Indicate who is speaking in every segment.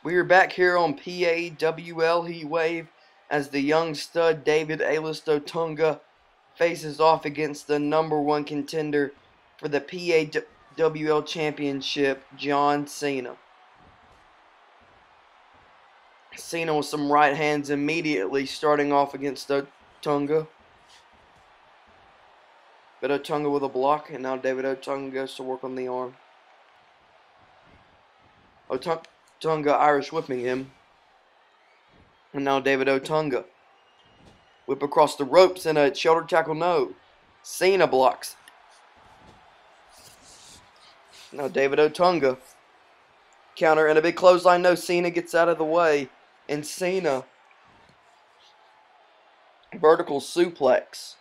Speaker 1: We are back here on PAWL Heat Wave as the young stud David Otunga faces off against the #1 contender for the PAWL Championship, John Cena. Cena with some right hands immediately starting off against Otunga. But Otunga with a block, and now David Otunga goes to work on the arm. Otunga Irish whipping him. And now David Otunga. Whip across the ropes and a shoulder tackle, no. Cena blocks. Now David Otunga. Counter and a big clothesline, no. Cena gets out of the way. And Cena. Vertical suplex.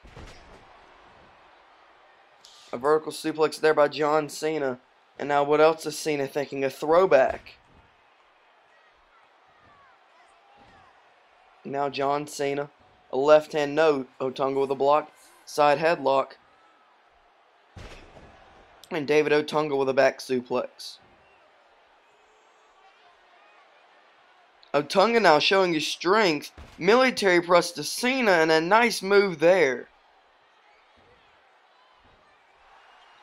Speaker 1: A vertical suplex there by John Cena. And now what else is Cena thinking? A throwback. Now John Cena. A left hand no. Otunga with a block. Side headlock. And David Otunga with a back suplex. Otunga now showing his strength. Military press to Cena and a nice move there.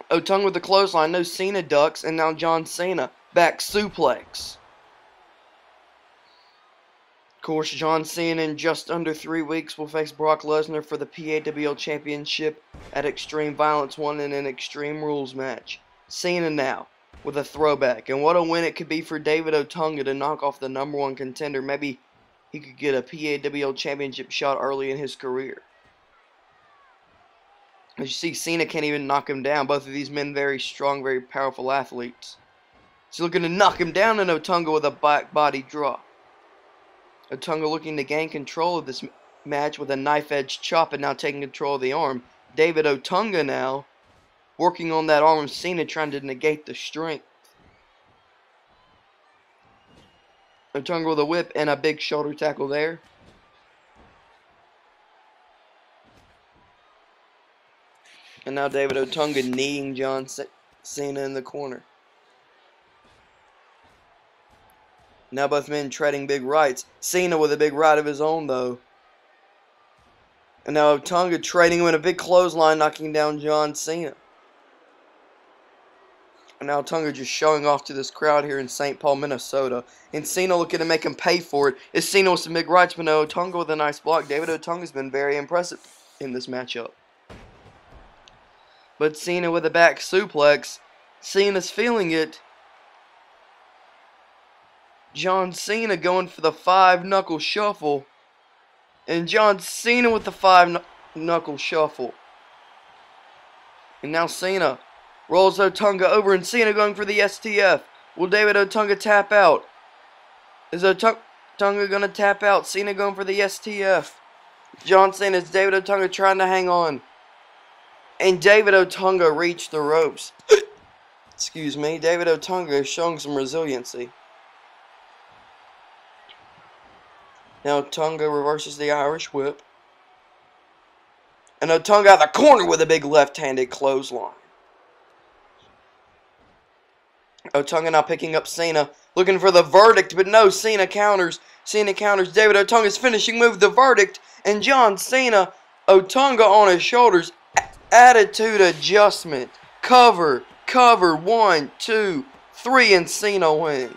Speaker 1: Otunga with the clothesline. No, Cena ducks. And now John Cena. Back suplex. Of course, John Cena in just under 3 weeks will face Brock Lesnar for the PAWL Championship at Xtreme Violence 1 in an Extreme Rules match. Cena now with a throwback. And what a win it could be for David Otunga to knock off the #1 contender. Maybe he could get a PAWL Championship shot early in his career. As you see, Cena can't even knock him down. Both of these men very strong, very powerful athletes. He's looking to knock him down, and Otunga with a back body drop. Otunga looking to gain control of this match with a knife edge chop and now taking control of the arm. David Otunga now working on that arm of Cena, trying to negate the strength. Otunga with a whip and a big shoulder tackle there. And now David Otunga kneeing John Cena in the corner. Now both men treading big rights. Cena with a big right of his own, though. And now Otunga trading him in a big clothesline, knocking down John Cena. And now Otunga just showing off to this crowd here in St. Paul, Minnesota. And Cena looking to make him pay for it. It's Cena with some big rights, but no, Otunga with a nice block. David Otunga's been very impressive in this matchup. But Cena with a back suplex. Cena's feeling it. John Cena going for the 5-knuckle shuffle. And John Cena with the 5-knuckle shuffle. And now Cena rolls Otunga over, and Cena going for the STF. Will David Otunga tap out? Is Otunga going to tap out? Cena going for the STF. John Cena's David Otunga trying to hang on. And David Otunga reached the ropes. Excuse me. David Otunga is showing some resiliency. Now Otunga reverses the Irish whip. And Otunga out the corner with a big left-handed clothesline. Otunga now picking up Cena. Looking for the verdict, but no, Cena counters. Cena counters David Otunga's finishing move, the verdict. And John Cena, Otunga on his shoulders. Attitude adjustment. Cover. 1, 2, 3, and Cena wins.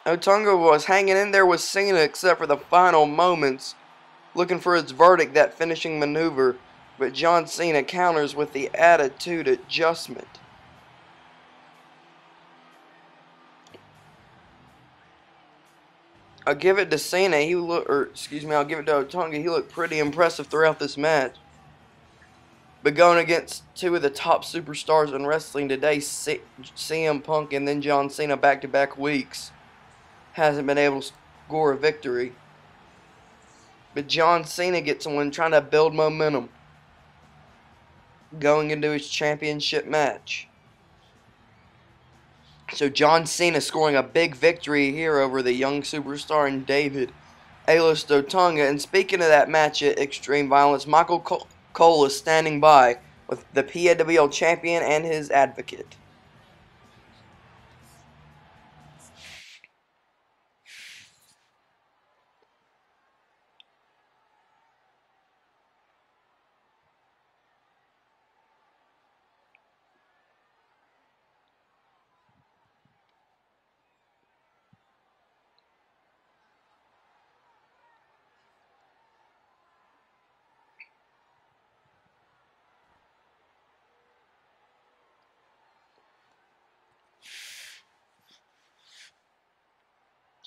Speaker 1: Otunga was hanging in there with Cena except for the final moments, looking for his verdict, that finishing maneuver, but John Cena counters with the attitude adjustment. I'll give it to Cena. I'll give it to Otunga. He looked pretty impressive throughout this match. But going against two of the top superstars in wrestling today, CM Punk and then John Cena back-to-back weeks, hasn't been able to score a victory. But John Cena gets one, trying to build momentum going into his championship match. So John Cena scoring a big victory here over the young superstar in David Otunga. And speaking of that match at Extreme Violence, Michael Cole is standing by with the PAWL champion and his advocate.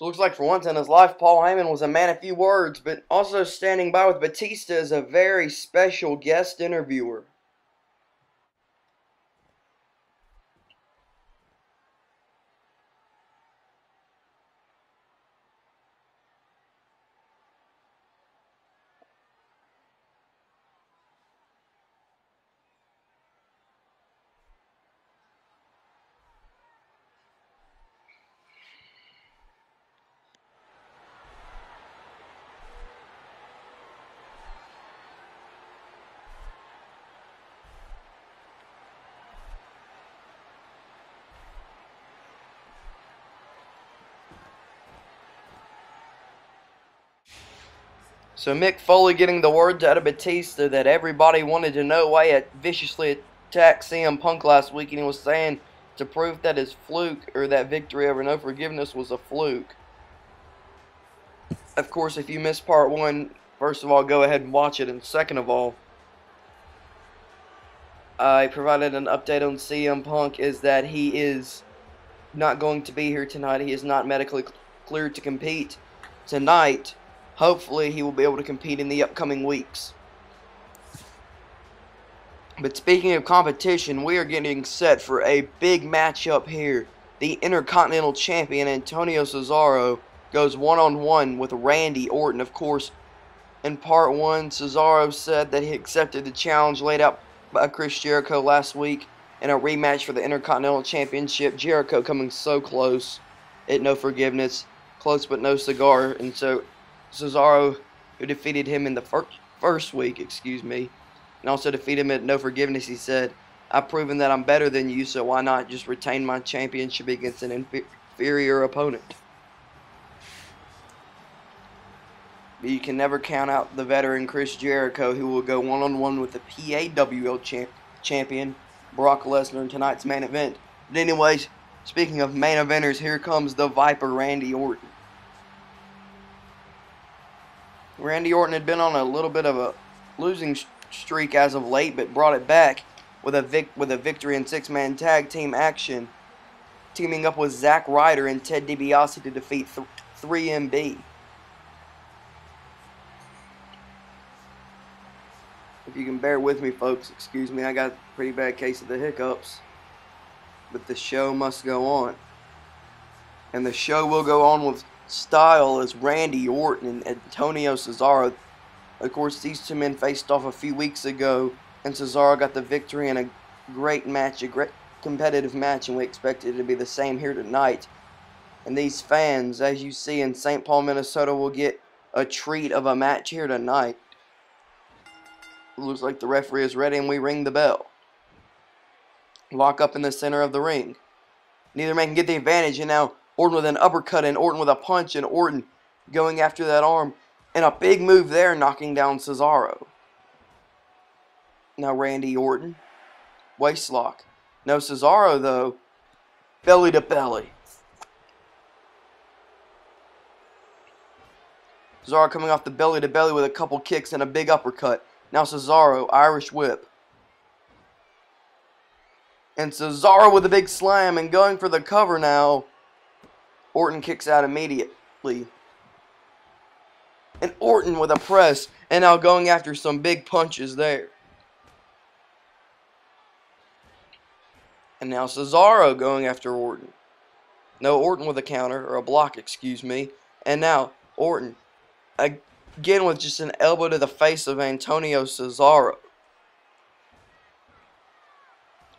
Speaker 1: So it looks like for once in his life, Paul Heyman was a man of few words, but also standing by with Batista as a very special guest interviewer. So Mick Foley getting the words out of Batista that everybody wanted to know why he viciously attacked CM Punk last week, and he was saying to prove that his fluke, or that victory over No Forgiveness, was a fluke. Of course, if you missed part 1, first of all, go ahead and watch it, and second of all, I provided an update on CM Punk is that he is not going to be here tonight. He is not medically cleared to compete tonight. Hopefully, he will be able to compete in the upcoming weeks. But speaking of competition, we are getting set for a big matchup here. The Intercontinental Champion, Antonio Cesaro, goes one-on-one with Randy Orton. Of course, in part 1, Cesaro said that he accepted the challenge laid out by Chris Jericho last week in a rematch for the Intercontinental Championship. Jericho coming so close at No Forgiveness. Close but no cigar. And so Cesaro, who defeated him in the first week, and also defeated him at No Forgiveness, he said, "I've proven that I'm better than you, so why not just retain my championship against an inferior opponent?" But you can never count out the veteran Chris Jericho, who will go one-on-one with the PAWL champion, Brock Lesnar, in tonight's main event. But anyways, speaking of main eventers, here comes the Viper, Randy Orton. Randy Orton had been on a little bit of a losing streak as of late, but brought it back with a victory in 6-man tag team action, teaming up with Zack Ryder and Ted DiBiase to defeat 3MB. If you can bear with me, folks, excuse me, I got a pretty bad case of the hiccups. But the show must go on. And the show will go on with style as Randy Orton and Antonio Cesaro. Of course, these two men faced off a few weeks ago, and Cesaro got the victory in a great match, a great competitive match, and we expect it to be the same here tonight. And these fans, as you see in St. Paul, Minnesota, will get a treat of a match here tonight. It looks like the referee is ready, and we ring the bell. Lock up in the center of the ring. Neither man can get the advantage, and now Orton with an uppercut, and Orton with a punch, and Orton going after that arm. And a big move there, knocking down Cesaro. Now Randy Orton. Waist lock. No, Cesaro, though. Belly to belly. Cesaro coming off the belly to belly with a couple kicks and a big uppercut. Now Cesaro, Irish whip. And Cesaro with a big slam and going for the cover now. Orton kicks out immediately. And Orton with a press, and now going after some big punches there. And now Cesaro going after Orton. No, Orton with a counter, or a block, excuse me. And now Orton, again with just an elbow to the face of Antonio Cesaro.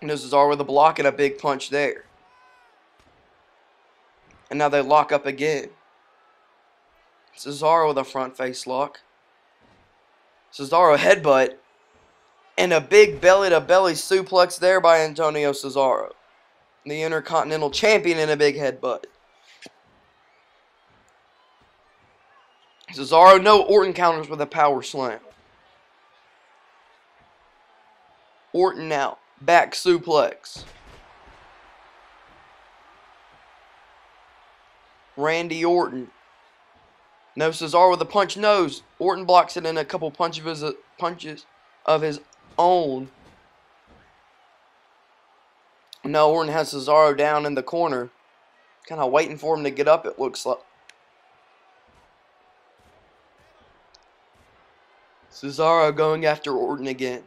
Speaker 1: And Cesaro with a block and a big punch there. And now they lock up again. Cesaro with a front face lock. Cesaro headbutt. And a big belly-to-belly suplex there by Antonio Cesaro. The Intercontinental Champion in a big headbutt. Cesaro, no, Orton counters with a power slam. Orton now, back suplex. Randy Orton. No, Cesaro with a punch nose. Orton blocks it in a couple punches of his own. No, Orton has Cesaro down in the corner. Kind of waiting for him to get up, it looks like. Cesaro going after Orton again.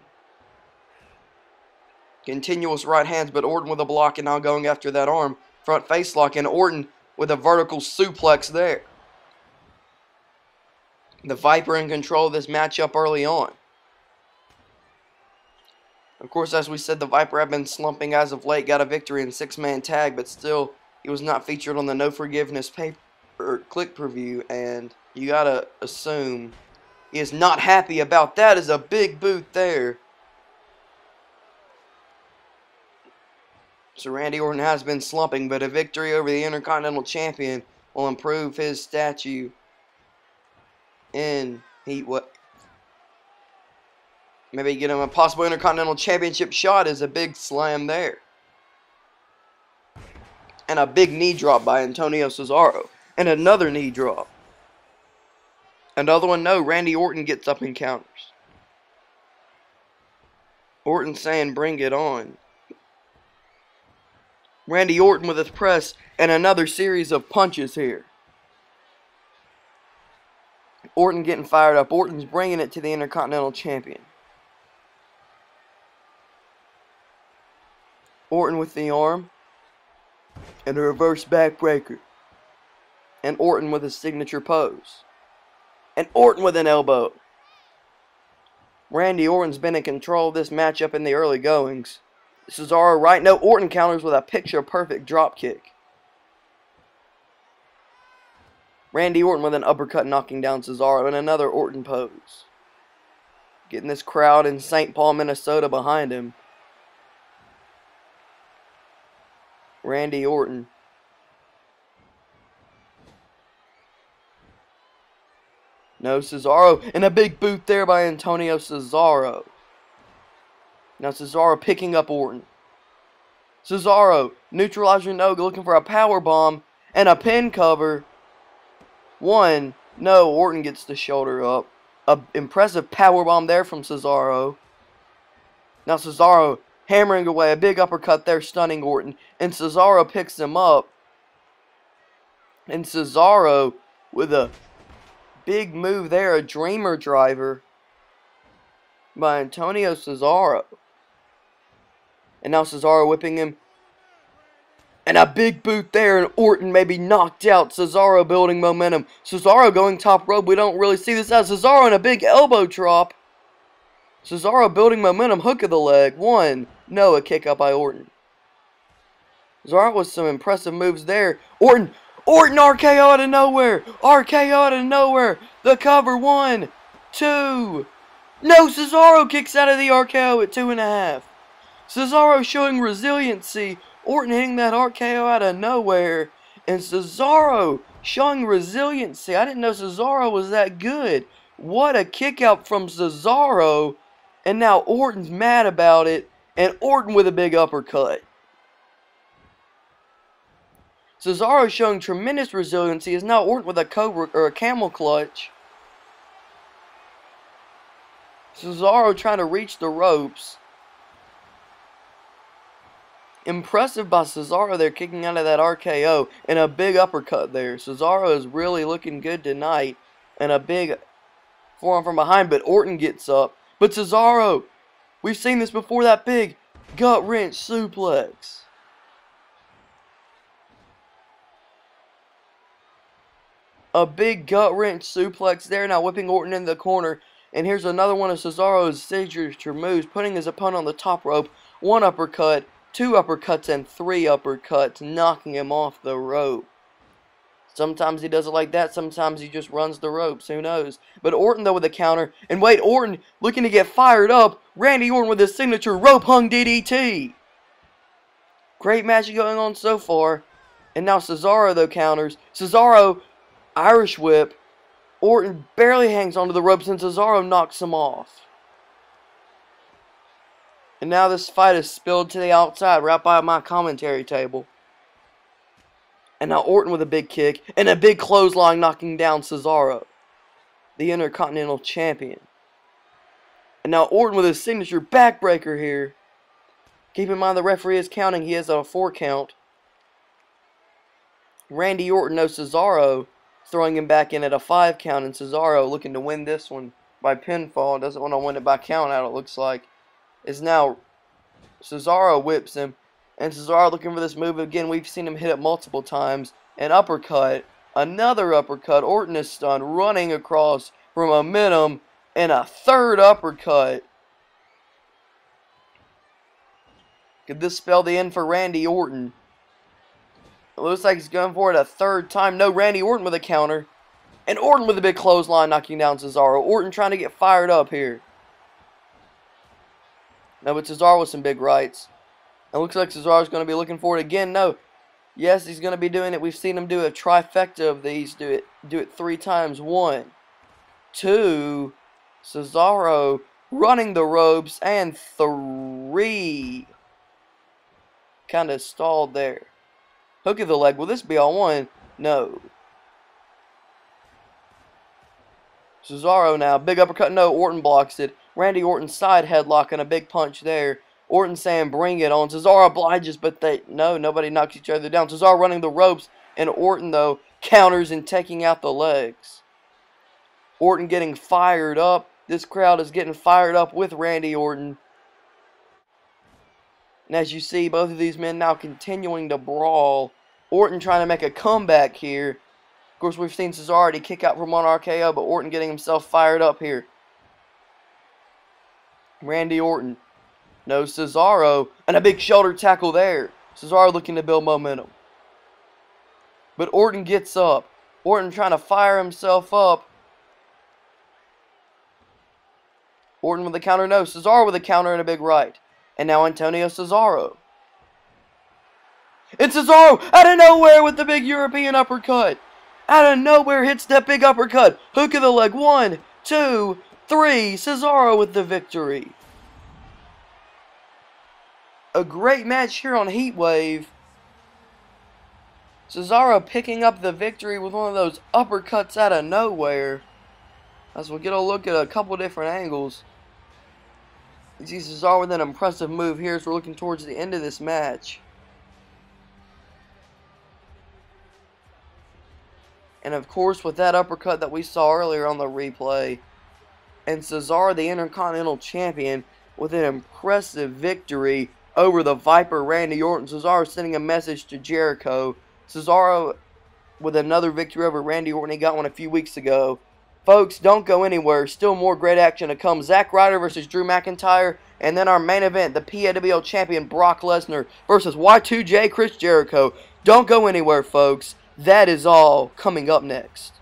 Speaker 1: Continuous right hands, but Orton with a block and now going after that arm. Front face lock, and Orton with a vertical suplex there. The Viper in control of this matchup early on. Of course, as we said, the Viper had been slumping as of late. Got a victory in 6-man tag, but still, he was not featured on the No Forgiveness click preview, and you gotta assume he is not happy about that. Is a big boot there. So Randy Orton has been slumping, but a victory over the Intercontinental Champion will improve his statue in maybe get him a possible Intercontinental Championship shot. Is a big slam there. And a big knee drop by Antonio Cesaro. And another knee drop. Another one, no. Randy Orton gets up and counters. Orton saying, bring it on. Randy Orton with his press and another series of punches here. Orton getting fired up. Orton's bringing it to the Intercontinental Champion. Orton with the arm. And a reverse backbreaker. And Orton with his signature pose. And Orton with an elbow. Randy Orton's been in control of this matchup in the early goings. Cesaro right. No, Orton counters with a picture-perfect dropkick. Randy Orton with an uppercut knocking down Cesaro and another Orton pose. Getting this crowd in St. Paul, Minnesota behind him. Randy Orton. No, Cesaro. And a big boot there by Antonio Cesaro. Now Cesaro picking up Orton. Cesaro, neutralizer no, looking for a power bomb and a pin cover. One, no, Orton gets the shoulder up. A impressive power bomb there from Cesaro. Now Cesaro hammering away, a big uppercut there, stunning Orton. And Cesaro picks him up. And Cesaro with a big move there, a Dreamer driver by Antonio Cesaro. And now Cesaro whipping him. And a big boot there, and Orton may be knocked out. Cesaro building momentum. Cesaro going top rope. We don't really see this out. Cesaro and a big elbow drop. Cesaro building momentum. Hook of the leg. One. No, a kick out by Orton. Cesaro with some impressive moves there. Orton RKO out of nowhere. RKO out of nowhere. The cover. 1, 2. No, Cesaro kicks out of the RKO at 2.5. Cesaro showing resiliency. Orton hitting that RKO out of nowhere. And Cesaro showing resiliency. I didn't know Cesaro was that good. What a kick out from Cesaro. And now Orton's mad about it. And Orton with a big uppercut. Cesaro showing tremendous resiliency. Is now Orton with a cobra or a camel clutch. Cesaro trying to reach the ropes. Impressive by Cesaro there, kicking out of that RKO. And a big uppercut there. Cesaro is really looking good tonight. And a big forearm from behind. But Orton gets up. But Cesaro, we've seen this before, that big gut wrench suplex. A big gut wrench suplex there. Now whipping Orton in the corner. And here's another one of Cesaro's signature moves. Putting his opponent on the top rope. 1 uppercut. 2 uppercuts and 3 uppercuts, knocking him off the rope. Sometimes he does it like that, sometimes he just runs the ropes, who knows. But Orton though with a counter, and wait, Orton looking to get fired up. Randy Orton with his signature rope hung DDT. Great match going on so far. And now Cesaro though counters. Cesaro, Irish whip. Orton barely hangs onto the ropes and Cesaro knocks him off. And now this fight is spilled to the outside, right by my commentary table. And now Orton with a big kick, and a big clothesline knocking down Cesaro, the Intercontinental Champion. And now Orton with his signature backbreaker here. Keep in mind the referee is counting, he has a 4 count. Randy Orton, no, Cesaro, throwing him back in at a 5 count, and Cesaro looking to win this one by pinfall. Doesn't want to win it by count out, it looks like. Is now Cesaro whips him. And Cesaro looking for this move again. We've seen him hit it multiple times. An uppercut. Another uppercut. Orton is stunned. Running across for momentum. And a third uppercut. Could this spell the end for Randy Orton? It looks like he's going for it a third time. No, Randy Orton with a counter. And Orton with a big clothesline knocking down Cesaro. Orton trying to get fired up here. No, but Cesaro with some big rights. It looks like Cesaro's going to be looking for it again. No. Yes, he's going to be doing it. We've seen him do a trifecta of these. Do it 3 times. 1, 2. Cesaro running the ropes. And 3. Kind of stalled there. Hook of the leg. Will this be all 1? No. Cesaro now. Big uppercut. No. Orton blocks it. Randy Orton side headlock and a big punch there. Orton saying bring it on. Cesaro obliges, but nobody knocks each other down. Cesaro running the ropes, and Orton, though, counters and taking out the legs. Orton getting fired up. This crowd is getting fired up with Randy Orton. And as you see, both of these men now continuing to brawl. Orton trying to make a comeback here. Of course, we've seen Cesaro already kick out from one RKO, but Orton getting himself fired up here. Randy Orton. No, Cesaro. And a big shoulder tackle there. Cesaro looking to build momentum. But Orton gets up. Orton trying to fire himself up. Orton with a counter. No, Cesaro with a counter and a big right. And now Antonio Cesaro. And Cesaro out of nowhere with the big European uppercut. Out of nowhere hits that big uppercut. Hook of the leg. 1, 2, 3. Cesaro with the victory. A great match here on Heatwave. Cesaro picking up the victory with one of those uppercuts out of nowhere. As we'll get a look at a couple different angles. You see Cesaro with an impressive move here as we're looking towards the end of this match. And of course with that uppercut that we saw earlier on the replay. And Cesaro, the Intercontinental Champion, with an impressive victory over the Viper Randy Orton. Cesaro sending a message to Jericho. Cesaro with another victory over Randy Orton. He got one a few weeks ago. Folks, don't go anywhere. Still more great action to come. Zack Ryder versus Drew McIntyre. And then our main event, the PAWL Champion Brock Lesnar versus Y2J Chris Jericho. Don't go anywhere, folks. That is all coming up next.